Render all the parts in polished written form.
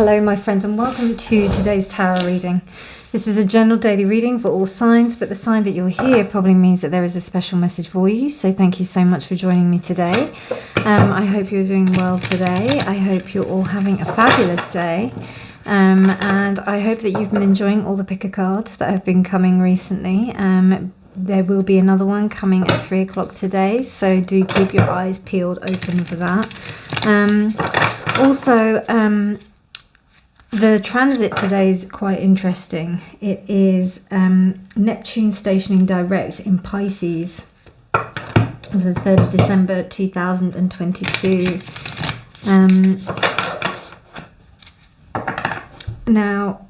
Hello my friends and welcome to today's tarot reading. This is a general daily reading for all signs, but the sign that you're here probably means that there is a special message for you. So thank you so much for joining me today. I hope you're doing well today. I hope you're all having a fabulous day. And I hope that you've been enjoying all the picker cards that have been coming recently. There will be another one coming at 3 o'clock today, so do keep your eyes peeled open for that. The transit today is quite interesting. It is Neptune stationing direct in Pisces on the 3rd of December 2022. Now,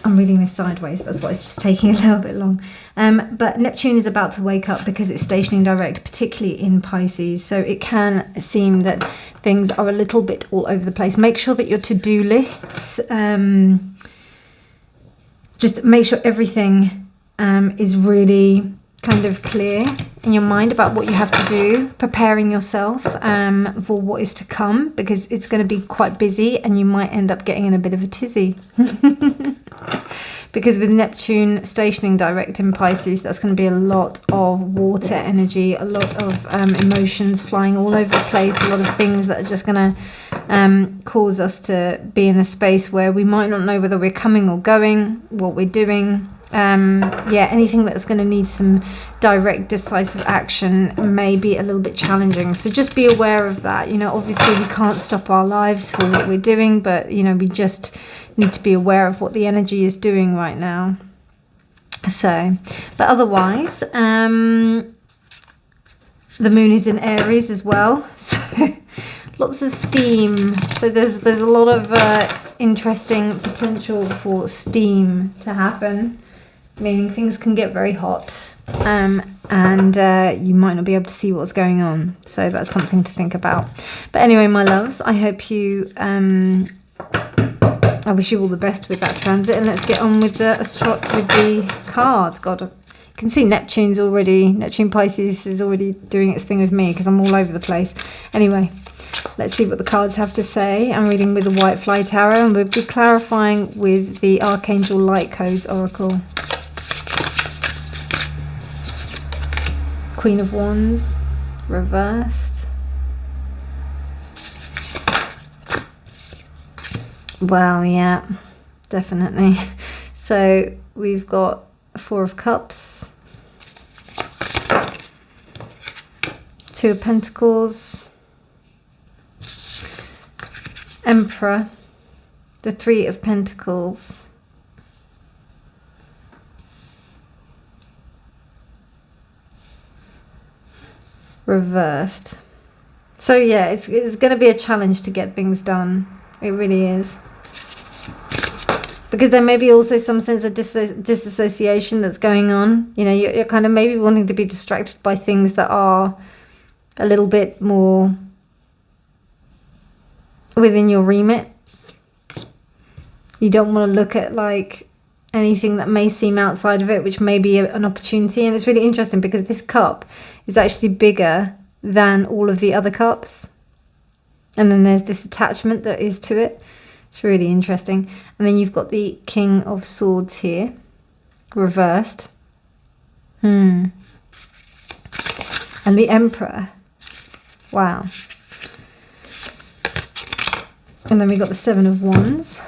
I'm reading this sideways, that's why it's just taking a little bit long. But Neptune is about to wake up because it's stationing direct, particularly in Pisces. So it can seem that things are a little bit all over the place. Make sure that your to-do lists, just make sure everything is really kind of clear in your mind about what you have to do, preparing yourself for what is to come, because it's going to be quite busy and you might end up getting in a bit of a tizzy. Because with Neptune stationing direct in Pisces, that's going to be a lot of water energy, a lot of emotions flying all over the place, a lot of things that are just going to cause us to be in a space where we might not know whether we're coming or going, what we're doing. Anything that's going to need some direct decisive action may be a little bit challenging, so just be aware of that. Obviously we can't stop our lives for what we're doing, but we just need to be aware of what the energy is doing right now. So, but otherwise the moon is in Aries as well, so lots of steam. So there's a lot of interesting potential for steam to happen, meaning things can get very hot and you might not be able to see what's going on. So that's something to think about. But anyway, my loves, I hope you, I wish you all the best with that transit. And let's get on with the cards. God, you can see Neptune Pisces is already doing its thing with me because I'm all over the place. Anyway, let's see what the cards have to say. I'm reading with the White Fly Tarot and we'll be clarifying with the Archangel Light Codes Oracle. Queen of Wands, reversed. Well, yeah, definitely. So we've got Four of Cups, Two of Pentacles, Emperor, the Three of Pentacles, reversed. So yeah, it's going to be a challenge to get things done. It really is, because there may be also some sense of disassociation that's going on. You're kind of maybe wanting to be distracted by things that are a little bit more within your remit. You don't want to look at like anything that may seem outside of it, which may be an opportunity. And it's really interesting because this cup is actually bigger than all of the other cups. And then there's this attachment that is to it. It's really interesting. And then you've got the King of Swords here, reversed. And the Emperor. Wow. And then we got the Seven of Wands.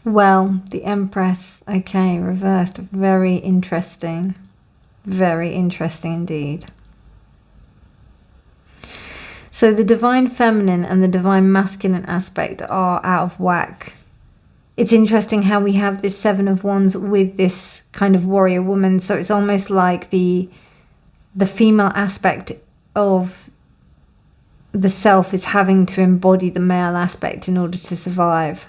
Well, the Empress, okay, reversed. Very interesting. Very interesting indeed. So the divine feminine and the divine masculine aspect are out of whack. It's interesting how we have this Seven of Wands with this kind of warrior woman. So it's almost like the female aspect of the self is having to embody the male aspect in order to survive.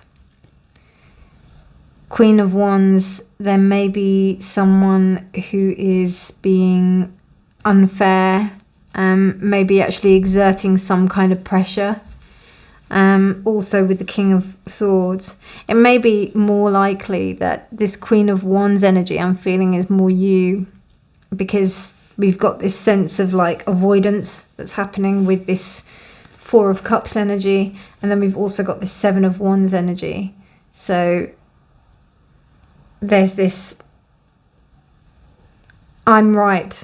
Queen of Wands, there may be someone who is being unfair, maybe actually exerting some kind of pressure Also with the King of Swords. It may be more likely that this Queen of Wands energy I'm feeling is more you, because we've got this sense of like avoidance that's happening with this Four of Cups energy, and then we've also got this Seven of Wands energy. So there's this, I'm right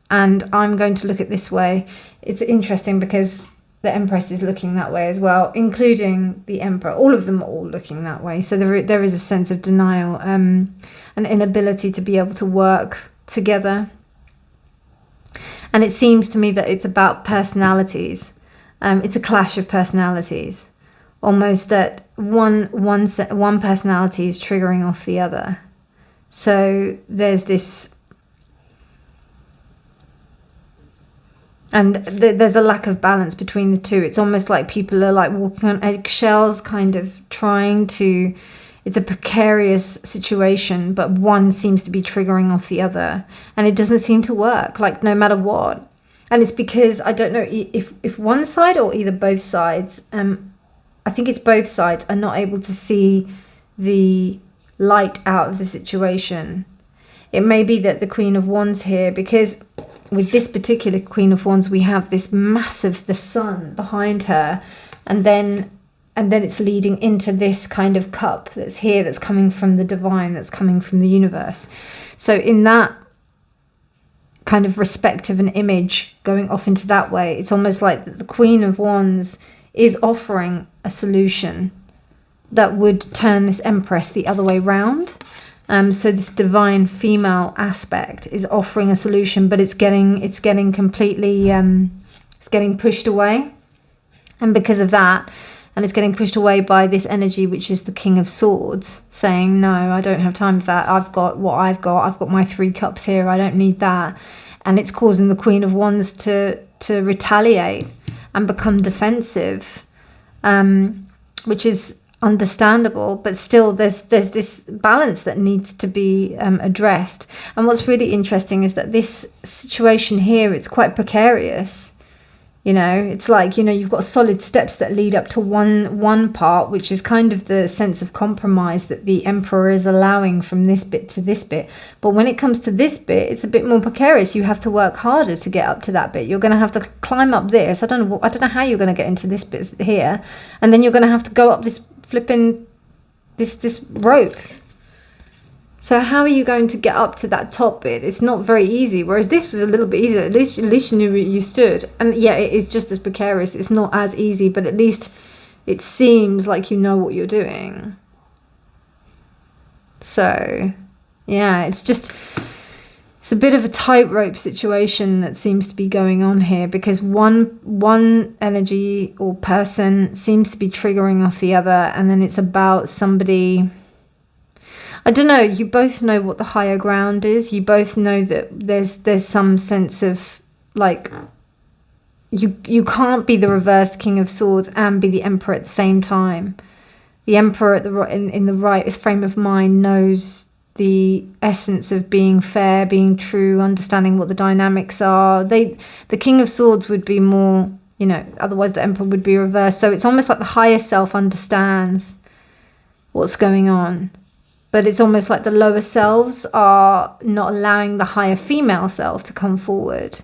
and I'm going to look at this way. It's interesting because the Empress is looking that way as well, including the Emperor. All of them are all looking that way. So there is a sense of denial, an inability to be able to work together. And it seems to me that it's about personalities. It's a clash of personalities. Almost that one personality is triggering off the other. So there's this, and there's a lack of balance between the two. It's almost like people are like walking on eggshells, kind of trying to, it's a precarious situation, but one seems to be triggering off the other, and it doesn't seem to work, like no matter what. And it's because, I don't know if one side or either both sides, I think it's both sides, are not able to see the light out of the situation. It may be that the Queen of Wands here, because with this particular Queen of Wands, we have this massive, the sun behind her, and then it's leading into this kind of cup that's here, that's coming from the divine, that's coming from the universe. So in that kind of respect of an image going off into that way, it's almost like the Queen of Wands is offering a solution that would turn this Empress the other way round. So this divine female aspect is offering a solution, but it's getting completely, it's getting pushed away. And because of that, and it's getting pushed away by this energy, which is the King of Swords, saying, no, I don't have time for that. I've got what I've got my 3 cups here. I don't need that. And it's causing the Queen of Wands to retaliate and become defensive, which is understandable, but still there's this balance that needs to be addressed. And what's really interesting is that this situation here, it's quite precarious. You know, it's like, you know, you've got solid steps that lead up to one part, which is kind of the sense of compromise that the Emperor is allowing from this bit to this bit. But when it comes to this bit, it's a bit more precarious. You have to work harder to get up to that bit. You're going to have to climb up this. I don't know how you're going to get into this bit here, and then you're going to have to go up this flipping this rope. So how are you going to get up to that top bit? It's not very easy. Whereas this was a little bit easier. At least you knew where you stood. And yeah, it is just as precarious. It's not as easy, but at least it seems like you know what you're doing. So yeah, it's a bit of a tightrope situation that seems to be going on here, because one energy or person seems to be triggering off the other, and then it's about somebody, I don't know, you both know what the higher ground is. You both know that there's some sense of like, you can't be the reversed King of Swords and be the Emperor at the same time. The Emperor in the right frame of mind knows the essence of being fair, being true, understanding what the dynamics are. The King of Swords would be more, you know, otherwise the Emperor would be reversed. So it's almost like the higher self understands what's going on. But it's almost like the lower selves are not allowing the higher female self to come forward.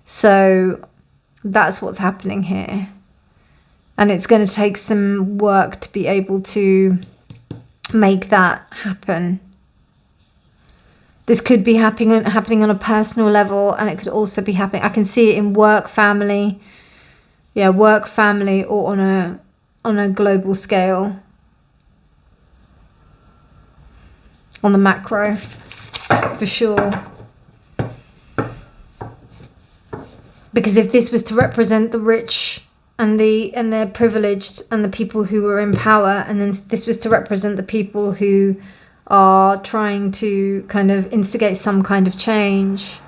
So that's what's happening here. And it's going to take some work to be able to make that happen. This could be happening on a personal level, and it could also be happening, I can see it in work, family. Yeah, work, family, or on a global scale. On the macro, for sure. Because if this was to represent the rich and they're privileged and the people who are in power, and then this was to represent the people who are trying to kind of instigate some kind of change,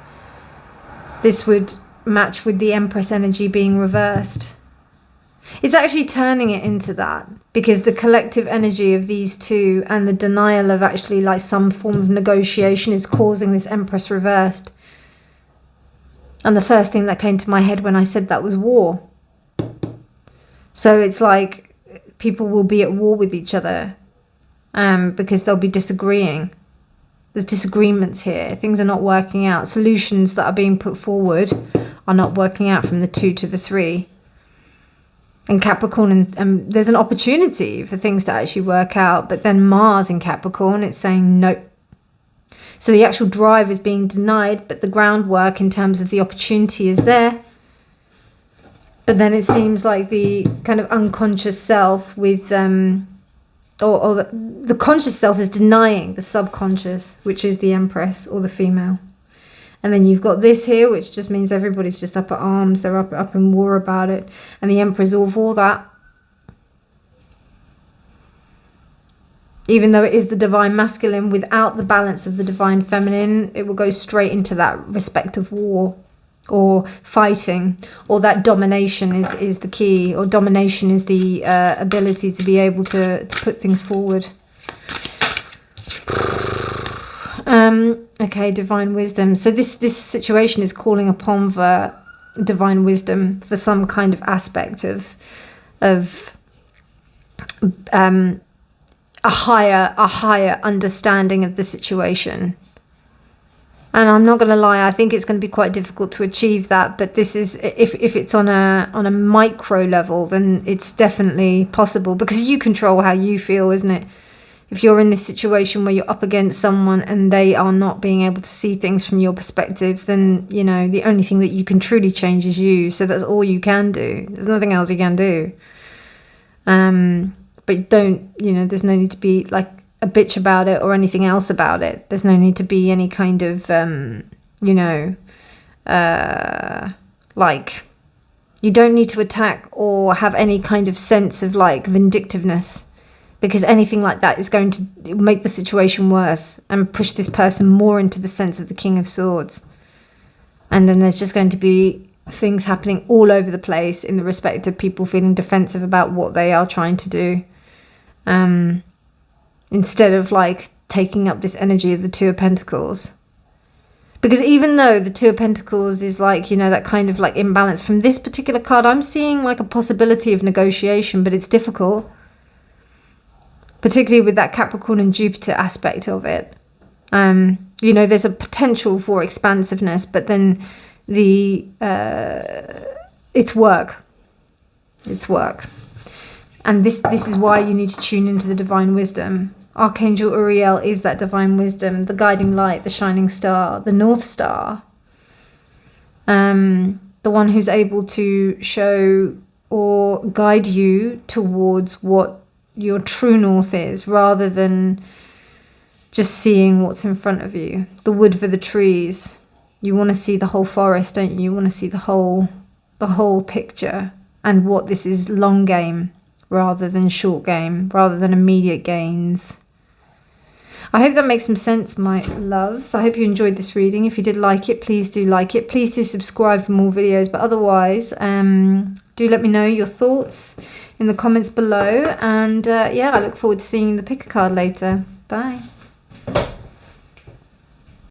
this would match with the Empress energy being reversed. It's actually turning it into that, because the collective energy of these two and the denial of actually like some form of negotiation is causing this Empress reversed. And the first thing that came to my head when I said that was war. So it's like people will be at war with each other because they'll be disagreeing. There's disagreements here. Things are not working out. Solutions that are being put forward are not working out from the 2 to the 3. And Capricorn, and there's an opportunity for things to actually work out. But then Mars in Capricorn, it's saying no. So the actual drive is being denied, but the groundwork in terms of the opportunity is there. But then it seems like the kind of unconscious self with, or the conscious self is denying the subconscious, which is the Empress or the female. And then you've got this here, which just means everybody's just up at arms. They're up in war about it. And the Emperor's all for that. Even though it is the divine masculine, without the balance of the divine feminine, it will go straight into that respect of war or fighting, or that domination is the key, or domination is the ability to be able to put things forward. Okay, divine wisdom. So this situation is calling upon the divine wisdom for some kind of aspect of a higher understanding of the situation. And I'm not going to lie, I think it's going to be quite difficult to achieve that. But this is, if it's on a micro level, then it's definitely possible, because you control how you feel, isn't it? If you're in this situation where you're up against someone and they are not being able to see things from your perspective, then, you know, the only thing that you can truly change is you. So that's all you can do. There's nothing else you can do. But don't, you know, there's no need to be like a bitch about it or anything else about it. There's no need to be any kind of, you know, like, you don't need to attack or have any kind of sense of like vindictiveness, because anything like that is going to make the situation worse and push this person more into the sense of the King of Swords. And then there's just going to be things happening all over the place in the respect of people feeling defensive about what they are trying to do. Instead of like taking up this energy of the Two of Pentacles. Because even though the Two of Pentacles is like, you know, that kind of like imbalance, from this particular card, I'm seeing like a possibility of negotiation, but it's difficult. Particularly with that Capricorn and Jupiter aspect of it. You know, there's a potential for expansiveness, but then it's work. It's work. And this is why you need to tune into the divine wisdom. Archangel Uriel is that divine wisdom, the guiding light, the shining star, the North Star. The one who's able to show or guide you towards what your true north is, rather than just seeing what's in front of you. The wood for the trees. You want to see the whole forest, don't you? You want to see the whole picture, and what this is long game rather than short game, rather than immediate gains. I hope that makes some sense, my loves. I hope you enjoyed this reading. If you did like it, please do like it. Please do subscribe for more videos. But otherwise, do let me know your thoughts in the comments below. And yeah, I look forward to seeing you in the pick a card later. Bye.